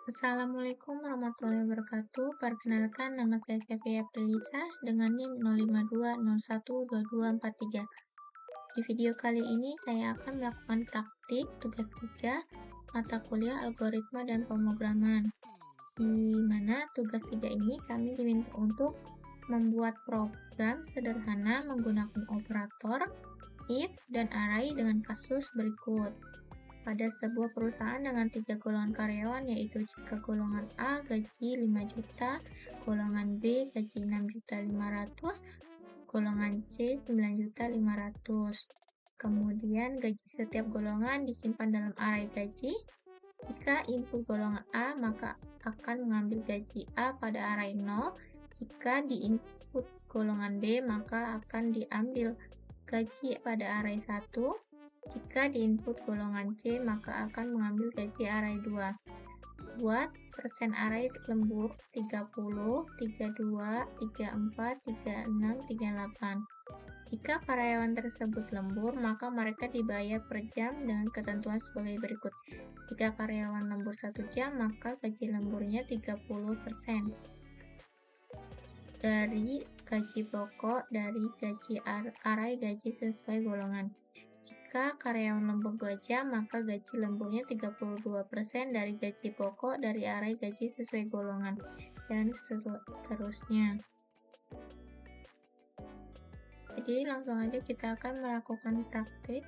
Assalamualaikum warahmatullahi wabarakatuh. Perkenalkan, nama saya Sevia Prilisa dengan NIM 0520122243. Di video kali ini saya akan melakukan praktik tugas 3 mata kuliah algoritma dan pemrograman. Di mana tugas 3 ini kami diminta untuk membuat program sederhana menggunakan operator, if, dan array dengan kasus berikut. Pada sebuah perusahaan dengan 3 golongan karyawan, yaitu jika golongan A gaji 5 juta, golongan B gaji 6.500.000, golongan C 9.500.000. Kemudian gaji setiap golongan disimpan dalam array gaji. Jika input golongan A, maka akan mengambil gaji A pada array 0. Jika di input golongan B, maka akan diambil gaji pada array 1. Jika di input golongan C, maka akan mengambil gaji array 2. Buat persen array lembur 30, 32, 34, 36, 38. Jika karyawan tersebut lembur, maka mereka dibayar per jam dengan ketentuan sebagai berikut. Jika karyawan lembur 1 jam, maka gaji lemburnya 30% dari gaji pokok dari gaji array gaji sesuai golongan. Jika karyawan lembur 2 jam, maka gaji lemburnya 32% dari gaji pokok dari array gaji sesuai golongan, dan seterusnya. Jadi langsung aja kita akan melakukan praktik.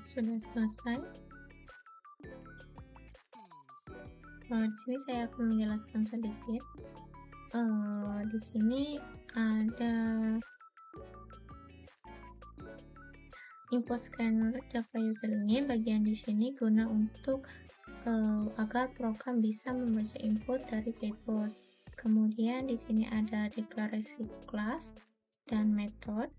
Sudah selesai. Di sini saya akan menjelaskan sedikit. Di sini ada input scanner Java User ini, bagian di sini guna untuk agar program bisa membaca input dari keyboard. Kemudian di sini ada deklarasi kelas dan metode.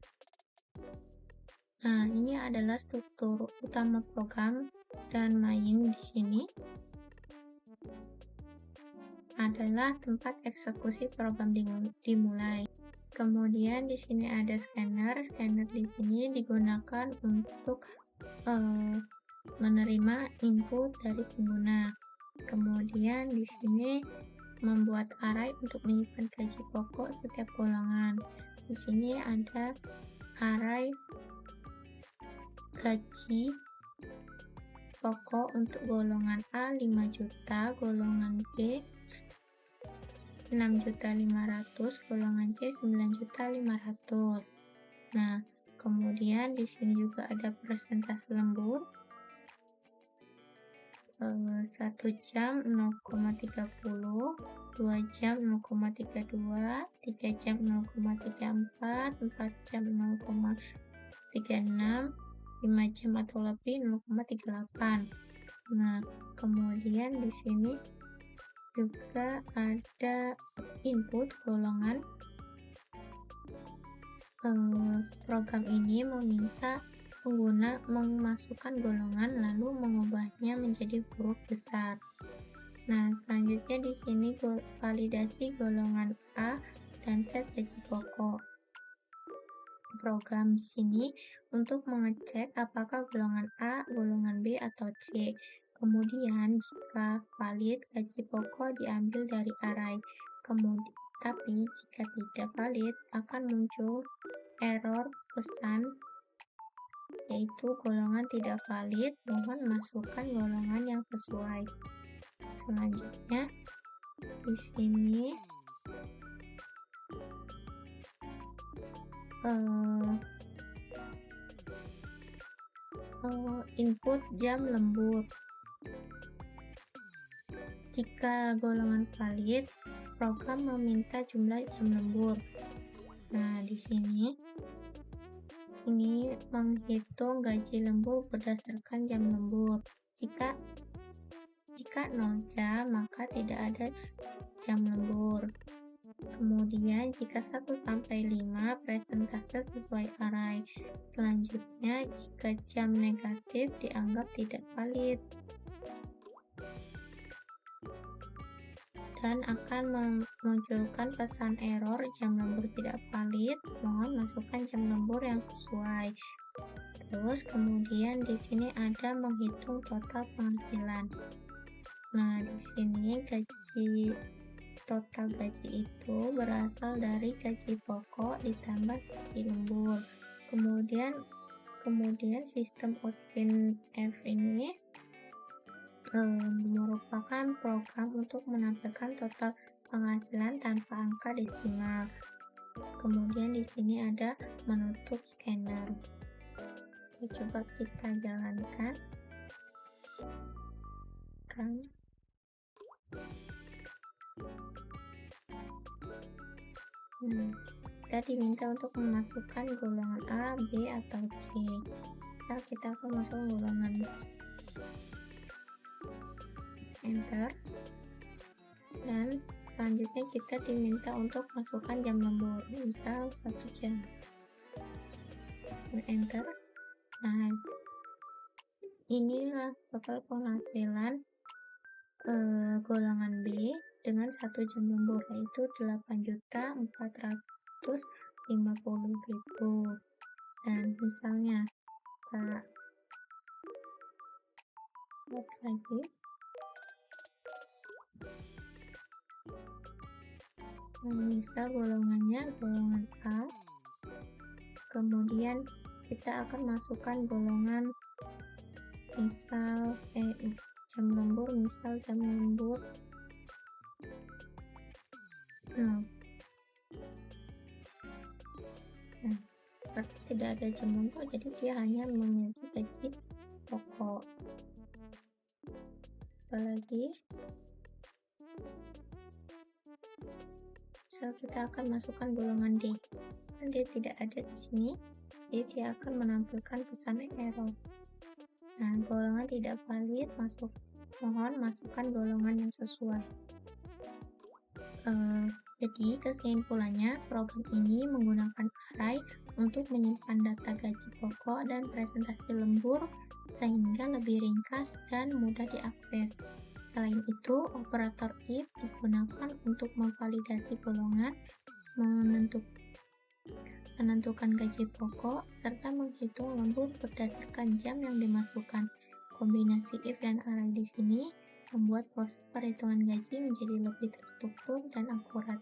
Nah, ini adalah struktur utama program, dan main di sini adalah tempat eksekusi program dimulai. Kemudian di sini ada scanner. Scanner di sini digunakan untuk menerima input dari pengguna. Kemudian di sini membuat array untuk menyimpan gaji pokok setiap golongan. Di sini ada array gaji pokok untuk golongan A 5 juta, golongan B 6.500.000, golongan C 9.500.000. Nah, kemudian di sini juga ada persentase lembur. 1 jam 0,30, 2 jam 0,32, 3 jam 0,34, 4 jam 0,36, 5 jam atau lebih 0,38. Nah, kemudian di sini juga ada input golongan. Program ini meminta pengguna memasukkan golongan lalu mengubahnya menjadi huruf besar. Nah, selanjutnya di sini validasi golongan A dan set gaji pokok. Program di sini untuk mengecek apakah golongan A, golongan B, atau C. Kemudian jika valid, gaji pokok diambil dari array. Tapi jika tidak valid, akan muncul error pesan, yaitu golongan tidak valid, mohon masukkan golongan yang sesuai. Selanjutnya di sini input jam lembur. Jika golongan valid, program meminta jumlah jam lembur. Nah, di sini ini menghitung gaji lembur berdasarkan jam lembur. Jika 0 jam, maka tidak ada jam lembur. Kemudian jika 1 sampai 5, presentase sesuai array. Selanjutnya, jika jam negatif dianggap tidak valid dan akan memunculkan pesan error jam lembur tidak valid, mohon masukkan jam lembur yang sesuai. Terus kemudian di sini ada menghitung total penghasilan. Nah, di sini total gaji itu berasal dari gaji pokok ditambah gaji lembur. Kemudian sistem OutPrintf ini merupakan program untuk menampilkan total penghasilan tanpa angka desimal. Kemudian di sini ada menutup scanner. Coba kita jalankan. Kita diminta untuk memasukkan golongan A, B, atau C. Kita akan masuk golongan enter, dan selanjutnya kita diminta untuk masukkan jam lembur, misal 1 jam. Enter. Nah, inilah total penghasilan golongan B dengan 1 jam lembur, yaitu 8.450.000. Dan misalnya kita lihat lagi. Misal golongannya golongan A, kemudian kita akan masukkan golongan misal jam lembur, misal jam lembur 0. Nah, berarti tidak ada jam lembur, jadi dia hanya memiliki gaji pokok. Apalagi kita akan masukkan golongan D, kan dia tidak ada di sini, jadi dia akan menampilkan pesan error. Nah, golongan tidak valid mohon masukkan golongan yang sesuai. Jadi kesimpulannya, program ini menggunakan array untuk menyimpan data gaji pokok dan presentasi lembur sehingga lebih ringkas dan mudah diakses. Selain itu, operator if digunakan untuk memvalidasi golongan, menentukan gaji pokok, serta menghitung lembur berdasarkan jam yang dimasukkan. Kombinasi if dan array di sini membuat proses perhitungan gaji menjadi lebih terstruktur dan akurat.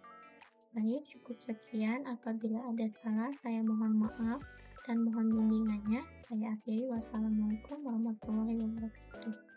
Baik, cukup sekian. Apabila ada salah, saya mohon maaf dan mohon bimbingannya. Saya akhiri. Wassalamualaikum warahmatullahi wabarakatuh.